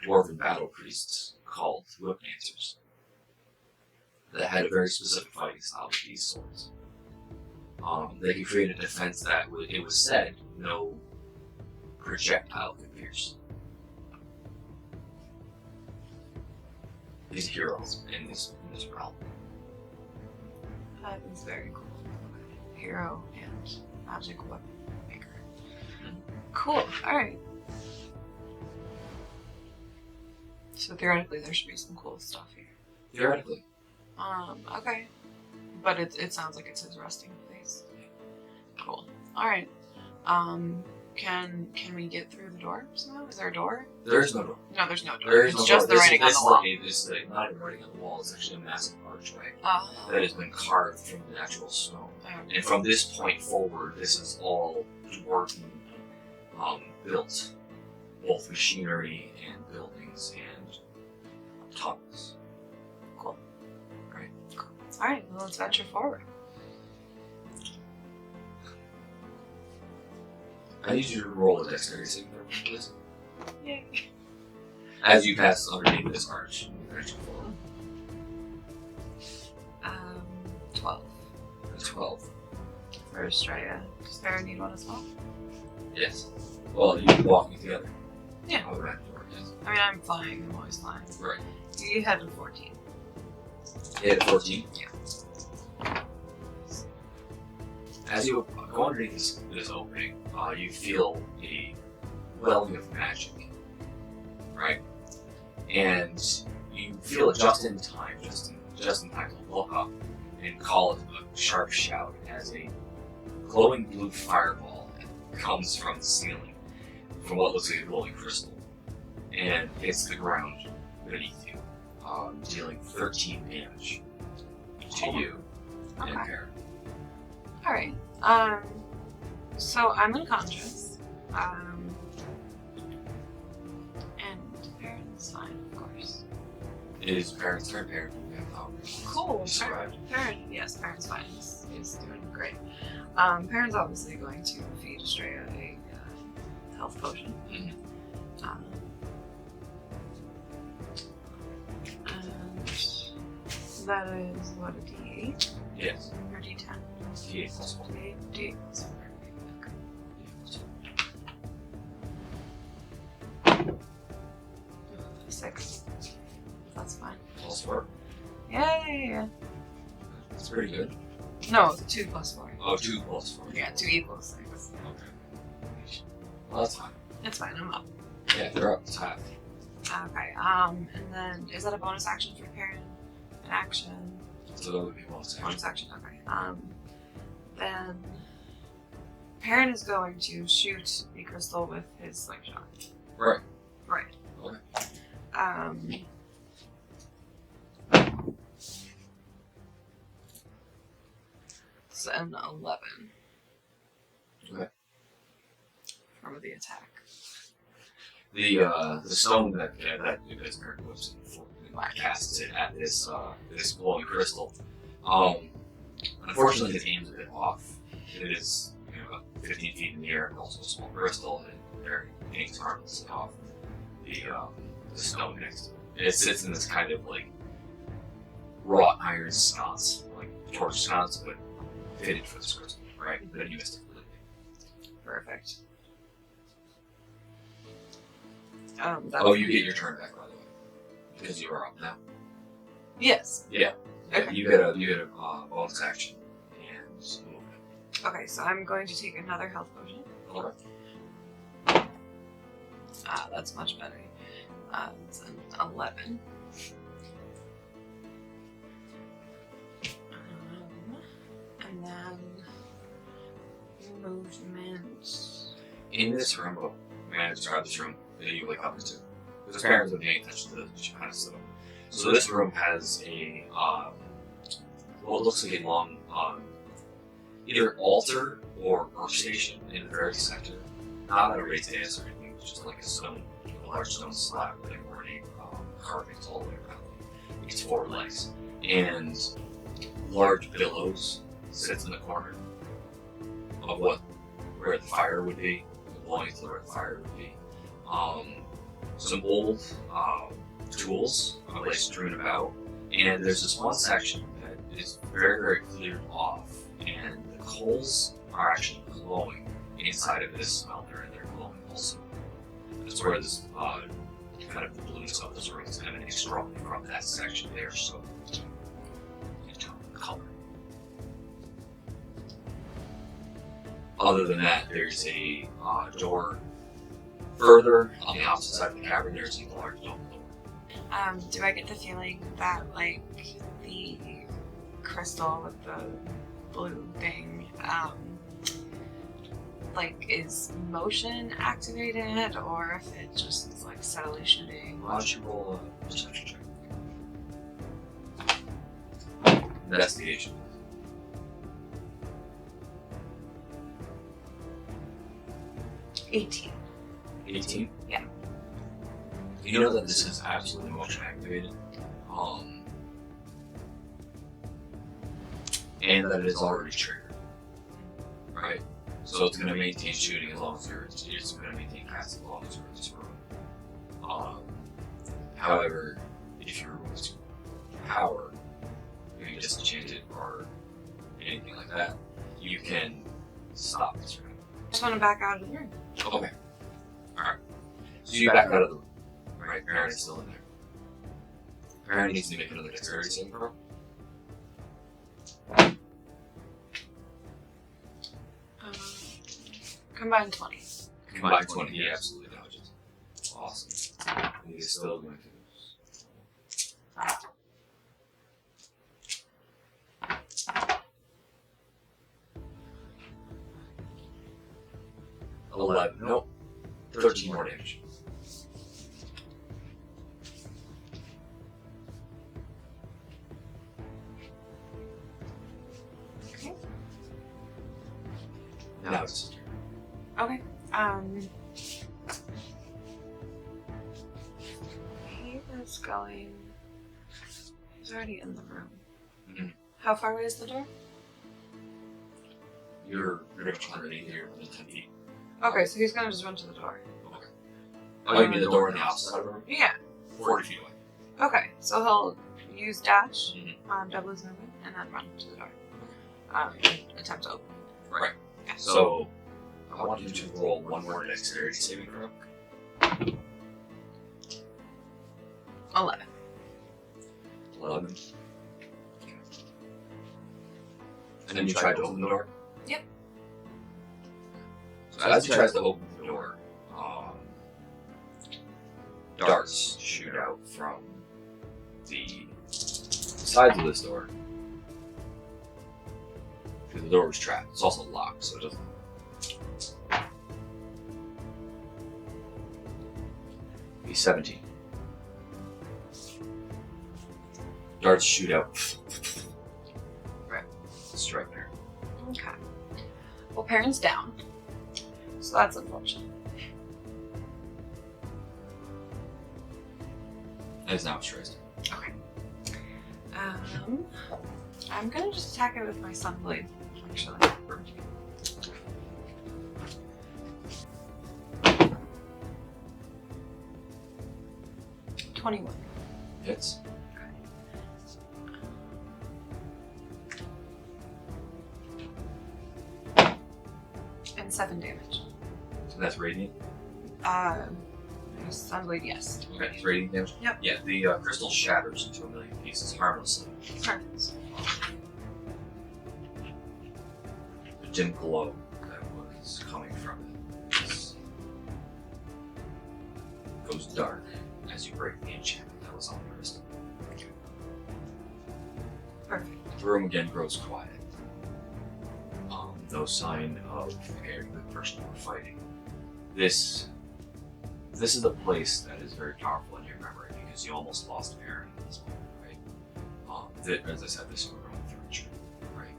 dwarven battle priests called whipmancers that had a very specific fighting style with these swords. They could create a defense that it was said no projectile could pierce. These heroes in this realm. That is very cool. Hero and magic weapon maker. Cool. Alright. So theoretically there should be some cool stuff here. Theoretically. Okay. But it sounds like it's his resting place. Cool. Alright. Can we get through the door somehow? Is there a door? There is no door. No, there's no door. There is It's no just door. the writing on the wall. This is not even writing on the wall. It's actually a massive archway Oh. that has been carved from the natural stone. And from this point forward, this is all dwarven built, both machinery and buildings and tunnels. Cool. Right. Cool. Alright, well, let's venture forward. I need you to roll a dexterity saving throw, please. Yay. As you pass underneath this arch, you venture forward. 12. 12. for Estrella. Does Farah need one as well? Yes. Well, you walking together. Yeah. Oh, right. Yes. I mean, I'm flying. I'm always flying. Right. You had a 14. You hit 14. Yeah. As you go underneath this opening, you feel a welling of magic, right? And you feel it just in time, just in time to look up and call it a sharp shout as a glowing blue fireball comes from the ceiling, from what looks like a glowing crystal, and hits the ground beneath you, dealing 13 damage to you and Okay. Karen. Alright. So I'm unconscious. And Farah's fine, of course. It is parents' turn. Parent. Cool. You survived. Yes, Parent's fine. He's doing great. Parent's obviously going to feed Estrella a health potion. Mhm. And that is what, a D8 Yes. or D10? D8 plus 1. D8 plus 4. Okay. D8 plus 1. 6. That's fine. Plus 4. Yeah. That's pretty good. No, 2 plus 4. Oh, 2 plus 4. Yeah, 2 equals 6. Okay. Well, that's fine. It's fine, I'm up. Yeah, they're up. It's half. Okay, and then, is that a bonus action for Parent? An action? So that would be bonus action. Bonus action, okay. Then, Parent is going to shoot the crystal with his slingshot. Right. Right. Okay. It's an 11. Okay. From the attack. The stone that you guys married was casts it at this glowing crystal. Unfortunately, his aim's a bit off. It is about 15 feet in the air, and also a small crystal, and very aims harmlessly off the stone next to it. It sits in this kind of like wrought iron sconce, like torch sconce, but fitted for this crystal, right? But you missed it completely. Perfect. You get your turn back, by the way, because you are up now. Yes. Yeah. Okay. You get a bonus action and movement. Okay, so I'm going to take another health potion. Okay. That's much better. It's an 11. And then movement. In this room, man, describe this room that you wake up into. Because parents are paying attention to this kind of stuff. So this room has a what looks like a long either altar or workstation in the very center. Not at a raised dais or anything, just like a large stone slab with ornate carvings all the way around its 4 legs. And large billows sits in the corner of where the fire would be, belonging to where the fire would be. Some old tools are strewn about, and there's this one section that is very, very cleared off, and the coals are actually glowing inside of this smelter, and they're glowing also. That's where this kind of the blueness of this room is emanating strongly from that section there, so you tell the color. Other than that, there's a door further on the opposite side of the cavern. There's a large double door. Do I get the feeling that, like, the crystal with the blue thing, like, is motion activated, or if it just is, like, steadily shooting? Why don't you roll a perception check? Investigation. 18. 18? Yeah. You know that this is absolutely motion activated. And that it is already triggered. Right? So it's going to maintain shooting as long as it's going to maintain casting as long as you're in this room. However, if you remove power, you can disenchant it or anything like that, you can stop this room. I just want to back out of the room. Okay. Alright. So you back out of the room. Right? Perrin is still in there. Perrin needs to make another dexterity saving throw. Combined 20. Combined 20. He absolutely dodges. Awesome. And he is still going to. 11. Nope. 13 more damage. Okay. Now it's his turn. Okay. He is going. He's already in the room. Mhm. How far away is the door? You're pretty much 180 here within 10 feet. Okay, so he's gonna just run to the door. Okay. Oh, you mean the door on the outside of the room? Yeah. 40 feet away. Okay, so he'll use dash, Mhm. double his movement, and then run to the door. Attempt to open. Right. Yeah. So, I want you to roll one more dexterity saving throw. 11. 11. And then you tried to open the door? Yep. So as he tries to open the door, darts shoot out from the sides of this door. Because the door was trapped. It's also locked, so it doesn't. He's 17. Darts shoot out. Right. Strike there. Okay. Well, Perrin's down. So that's unfortunate. That is now stressed. Okay. I'm gonna just attack it with my Sunblade, actually. 21. Hits. And 7 damage. So that's radiant. Sunblade, yes. Okay, it's radiant damage? Yep. Yeah, the crystal shatters into a million pieces harmlessly. Perfect. The dim glow that was coming from it goes dark as you break the enchantment that was on the crystal. Perfect. The room again grows quiet. No sign of the person we're fighting. This is a place that is very powerful in your memory because you almost lost a parent at this moment, right? As I said, this is going through a tree, right?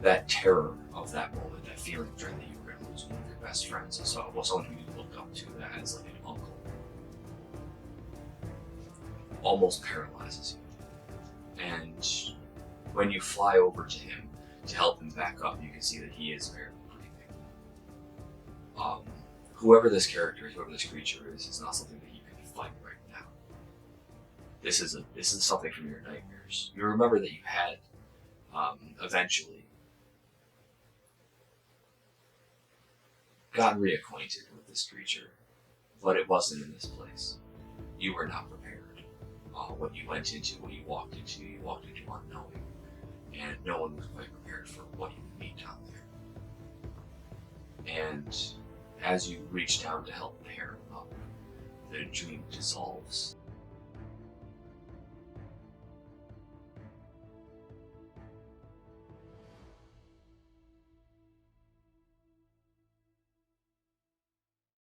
That terror of that moment, that feeling of dread that you were going to lose one of your best friends, and so someone who you looked up to that as like an uncle, almost paralyzes you. And when you fly over to him to help him back up, you can see that he is barely breathing. Whoever this character is, whoever this creature is not something that you can fight right now. This is something from your nightmares. You remember that you had eventually gotten reacquainted with this creature, but it wasn't in this place. You were not prepared. What you went into, what you walked into unknowing, and no one was quite prepared for what you would meet down there. And as you reach down to help pair him up, the dream dissolves